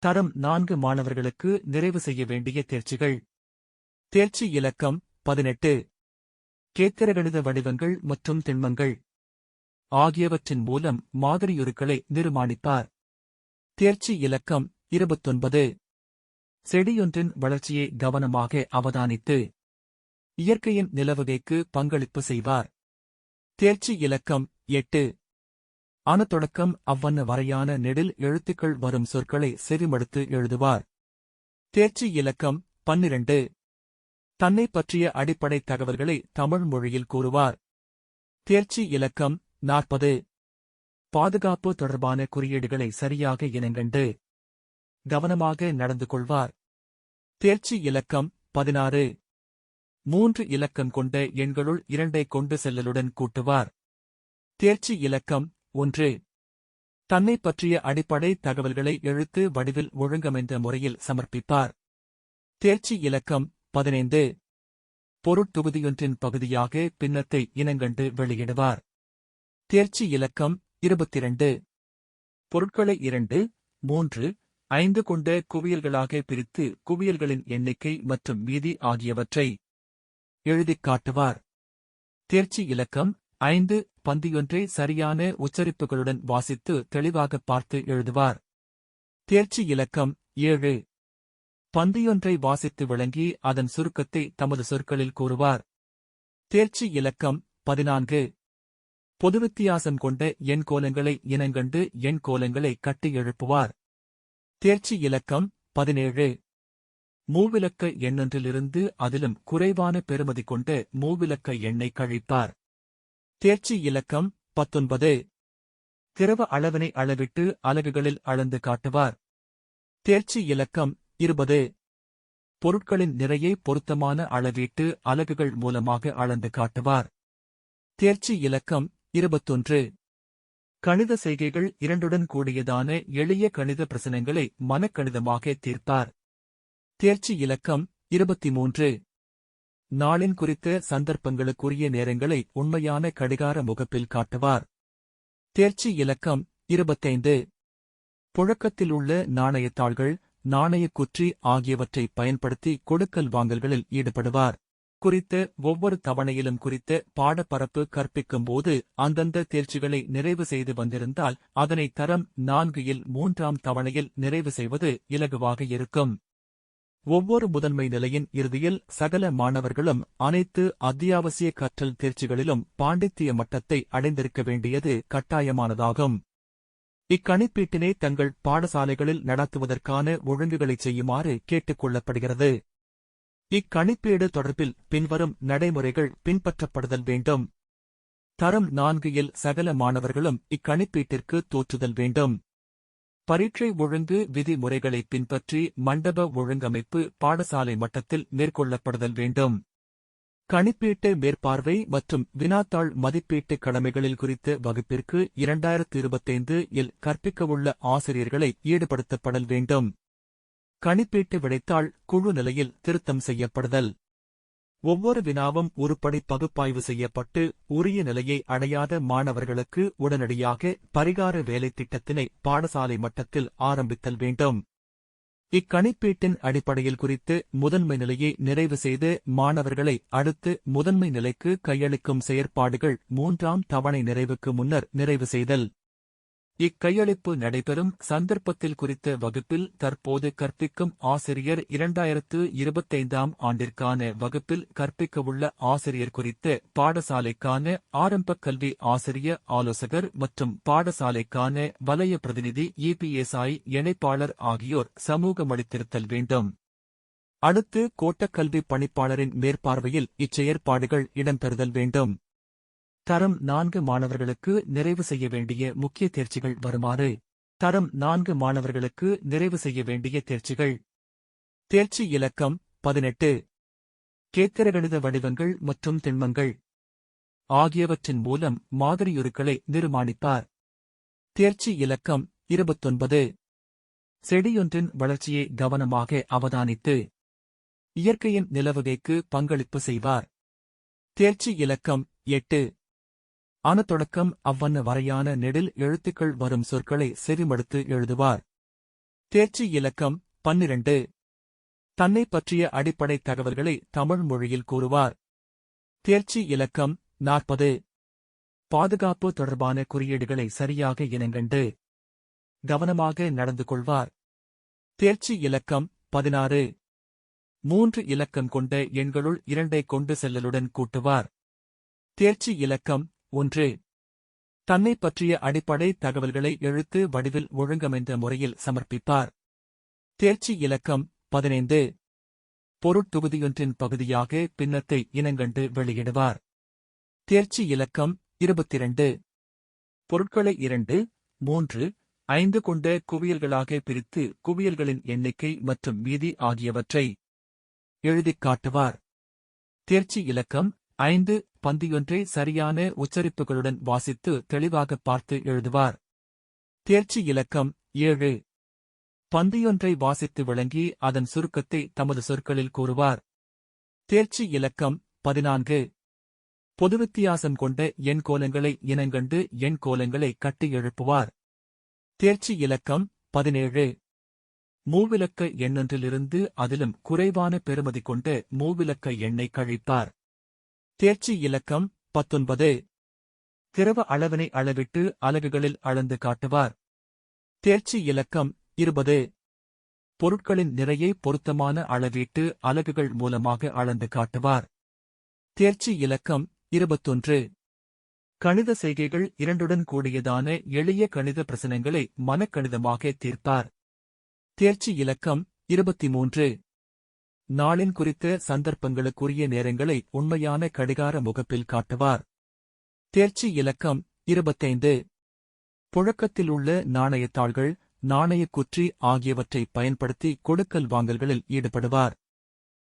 தரம் 4 மாணவர்களுக்கு நிறைவு செய்ய வேண்டிய தேர்ச்சிகள். தேர்ச்சி இலக்கம் 18. கேத்திரகணித வடிவங்கள் மற்றும் திண்மங்கள் ஆகியவற்றின் மூலம் மாதிரியுருக்களை நிர்மாணிப்பார். தேர்ச்சி இலக்கம் 29. செடியொன்றின் வளர்ச்சியை கவனமாக அவதானித்து இயற்கையின் நிலவகைக்கு பங்களிப்பு செய்வார். தேர்ச்சி இலக்கம் 8. அணுத்தொடக்கம் அவ்வண்ண வரையான நெடில் எழுத்துக்கள் வரும் சொற்களை செவிமடுத்து எழுதுவார். தேர்ச்சி இலக்கம் 12. தன்னை பற்றிய அடிப்படை தகவல்களை தமிழ் மொழியில் கூறுவார். தேர்ச்சி இலக்கம் 40. பாதுகாப்பு தொடர்பான குறியீடுகளை சரியாக இனங்கண்டு கவனமாக நடந்து கொள்வார். தேர்ச்சி இலக்கம் 16. 3 இலக்கம் கொண்ட எண்களுள் 2 கொண்டு செல்லலுடன் கூட்டுவார். தேர்ச்சி இலக்கம் 1. தன்னை பற்றிய அடிப்படை தகவல்களை எழுத்து வடிவில் ஒழுங்கமைந்த முறையில் சமர்ப்பிப்பார். தேர்ச்சி இலக்கம் 15. பொருட்தொகுதியொன்றின் பகுதியாக பின்னத்தை இனங்கண்டு வெளியிடுவார். தேர்ச்சி இலக்கம் 22. பொருட்களை 2, 3, 5 கொண்ட குவியல்களாக பிரித்து குவியல்களின் எண்ணிக்கை மற்றும் மீதி ஆகியவற்றை எழுதிக் காட்டுவார். தேர்ச்சி இலக்கம் 5. பந்தியொன்றை சரியான உச்சரிப்புகளுடன் வாசித்து தெளிவாக பார்த்து எழுதுவார். தேர்ச்சி இலக்கம் 7. பந்தியொன்றை வாசித்து விளங்கி அதன் சுருக்கத்தை தமது சொற்களில் கூறுவார். தேர்ச்சி இலக்கம் 14. பொதுவித்தியாசம் கொண்ட எண்கோலங்களை இனங்கண்டு எண்கோலங்களை கட்டி எழுப்புவார். தேர்ச்சி இலக்கம் 17. மூவிலக்க எண்ணொன்றிலிருந்து அதிலும் குறைவான பெறுமதி கொண்ட மூவிலக்க எண்ணை கழிப்பார். தேர்ச்சி இலக்கம் 19. திரவ அளவினை அளவிட்டு அலகுகளில் அளந்து காட்டுவார். தேர்ச்சி இலக்கம் 20. பொருட்களின் நிறையை பொருத்தமான அளவீட்டு அலகுகள் மூலமாக அளந்து காட்டுவார். தேர்ச்சி இலக்கம் 21. கணித செய்கைகள் 2உடன் கூடியதான எளிய கணித பிரச்சனைகளை மனக்கணிதமாக தீர்ப்பார். தேர்ச்சி இலக்கம் 23. நாளின் குறித்த சந்தர்ப்பங்களுக்குரிய நேரங்களை உண்மையான கடிகார முகப்பில் காட்டுவார். தேர்ச்சி இலக்கம் 25. புழக்கத்தில் உள்ள நாணயத்தாள்கள், நாணயக்குற்றி ஆகியவற்றை பயன்படுத்தி கொடுக்கல் வாங்கல்களில் ஈடுபடுவார். குறித்த ஒவ்வொரு தவணையிலும் குறித்த பாடப்பரப்பு கற்பிக்கும்போது அந்தந்த தேர்ச்சிகளை நிறைவு செய்து வந்திருந்தால் அதனை தரம் 4இல் 3ஆம் தவணையில் நிறைவு செய்வது இலகுவாக இருக்கும். ஒவ்வொரு முதன்மை நிலையின் இறுதியில் சகல மாணவர்களும் அனைத்து அத்தியாவசிய கற்றல் தேர்ச்சிகளிலும் பாண்டித்திய மட்டத்தை அடைந்திருக்க வேண்டியது கட்டாயமானதாகும். இக்கணிப்பீட்டினை தங்கள் பாடசாலைகளில் நடத்துவதற்கான ஒழுங்குகளைச் செய்யுமாறு கேட்டுக் கொள்ளப்படுகிறது. இக்கணிப்பீடு தொடர்பில் பின்வரும் நடைமுறைகள் பின்பற்றப்படுதல் வேண்டும். தரம் 4இல் சகல மாணவர்களும் இக்கணிப்பீட்டிற்கு தோற்றுதல் வேண்டும். பரீட்சை ஒழுங்கு விதிமுறைகளை பின்பற்றி மண்டப ஒழுங்கமைப்பு பாடசாலை மட்டத்தில் மேற்கொள்ளப்படுதல் வேண்டும். கணிப்பீட்டு மேற்பார்வை மற்றும் வினாத்தாள் மதிப்பீட்டு கடமைகளில் குறித்த வகுப்பிற்கு 2025இல் கற்பிக்கவுள்ள ஆசிரியர்களை ஈடுபடுத்தப்படல் வேண்டும். கணிப்பீட்டு விடைத்தாள் குழு நிலையில் திருத்தம் செய்யப்படுதல். ஒவ்வொரு வினாவும் உருப்படி பகுப்பாய்வு செய்யப்பட்டு உரிய நிலையை அடையாத மாணவர்களுக்கு உடனடியாக பரிகார வேலை திட்டத்தினை பாடசாலை மட்டத்தில் ஆரம்பித்தல் வேண்டும். இக்கணிப்பீட்டின் அடிப்படையில் குறித்து முதன்மை நிலையை நிறைவு செய்து மாணவர்களை அடுத்து முதன்மை நிலைக்கு கையளிக்கும் செயற்பாடுகள் 3ஆம் தவணை நிறைவுக்கு முன்னர் நிறைவு செய்தல். இக்கையளிப்பு நடைபெறும் சந்தர்ப்பத்தில் குறித்த வகுப்பில் தற்போது கற்பிக்கும் ஆசிரியர் 2025ஆம் ஆண்டிற்கான வகுப்பில் கற்பிக்கவுள்ள ஆசிரியர் குறித்த பாடசாலைக்கான ஆரம்பக் கல்வி ஆசிரிய ஆலோசகர் மற்றும் பாடசாலைக்கான வலய பிரதிநிதி EPSI இணைப்பாளர் ஆகியோர் சமூகமளித்திருத்தல் வேண்டும். அடுத்து கோட்டக்கல்வி பணிப்பாளரின் மேற்பார்வையில் இச்செயற்பாடுகள் இடம்பெறுதல் வேண்டும். தரம் 4 மாணவர்களுக்கு நிறைவு செய்ய வேண்டிய முக்கிய தேர்ச்சிகள் வருமாறு. தரம் 4 மாணவர்களுக்கு நிறைவு செய்ய வேண்டிய தேர்ச்சிகள். தேர்ச்சி இலக்கம் 18. கேத்திரகணித வடிவங்கள் மற்றும் திண்மங்கள் ஆகியவற்றின் மூலம் மாதிரியுருக்களை நிர்மாணிப்பார். தேர்ச்சி இலக்கம் 29. செடியொன்றின் வளர்ச்சியை கவனமாக அவதானித்து இயற்கையின் நிலவகைக்கு பங்களிப்பு செய்வார். தேர்ச்சி இலக்கம் 8. அணுத்தொடக்கம் அவ்வண்ண வரையான நெடில் எழுத்துக்கள் வரும் சொற்களை செவிமடுத்து எழுதுவார். தேர்ச்சி இலக்கம் 12. தன்னை பற்றிய அடிப்படை தகவல்களை தமிழ் மொழியில் கூறுவார். தேர்ச்சி இலக்கம் 40. பாதுகாப்பு தொடர்பான குறியீடுகளை சரியாக இனங்கண்டு கவனமாக நடந்து கொள்வார். தேர்ச்சி இலக்கம் 16. 3 இலக்கம் கொண்ட எண்களுள் 2 கொண்டு செல்லலுடன் கூட்டுவார். தேர்ச்சி இலக்கம் 1. தன்னை பற்றிய அடிப்படை தகவல்களை எழுத்து வடிவில் ஒழுங்கமைந்த முறையில் சமர்ப்பிப்பார். தேர்ச்சி இலக்கம் 15. பொருட்தொகுதியொன்றின் பகுதியாக பின்னத்தை இனங்கண்டு வெளியிடுவார். தேர்ச்சி இலக்கம் 22. பொருட்களை 2, 3, 5 கொண்ட குவியல்களாக பிரித்து குவியல்களின் எண்ணிக்கை மற்றும் மீதி ஆகியவற்றை எழுதிக் காட்டுவார். தேர்ச்சி இலக்கம் 5. பந்தியொன்றை சரியான உச்சரிப்புகளுடன் வாசித்து தெளிவாகப் பார்த்து எழுதுவார். தேர்ச்சி இலக்கம் 7. பந்தியொன்றை வாசித்து விளங்கி அதன் சுருக்கத்தை தமது சொற்களில் கூறுவார். தேர்ச்சி இலக்கம் 14. பொதுவித்தியாசம் கொண்ட எண்கோலங்களை இனங்கண்டு எண்கோலங்களை கட்டி எழுப்புவார். தேர்ச்சி இலக்கம் 17. மூவிலக்க எண்ணொன்றிலிருந்து அதிலும் குறைவான பெறுமதி கொண்ட மூவிலக்க எண்ணை கழிப்பார். தேர்ச்சி இலக்கம் 19. திரவ அளவினை அளவிட்டு அலகுகளில் அளந்து காட்டுவார். தேர்ச்சி இலக்கம் 20. பொருட்களின் நிறையை பொருத்தமான அளவீட்டு அலகுகள் மூலமாக அளந்து காட்டுவார். தேர்ச்சி இலக்கம் 21. கணித செய்கைகள் 2உடன் கூடியதான எளிய கணித பிரச்சனைகளை மனக்கணிதமாக தீர்ப்பார். தேர்ச்சி இலக்கம் 23. நாளின் குறித்த சந்தர்ப்பங்களுக்குரிய நேரங்களை உண்மையான கடிகார முகப்பில் காட்டுவார். தேர்ச்சி இலக்கம் 25. புழக்கத்தில் உள்ள நாணயத்தாள்கள், நாணயக்குற்றி ஆகியவற்றை பயன்படுத்தி கொடுக்கல் வாங்கல்களில் ஈடுபடுவார்.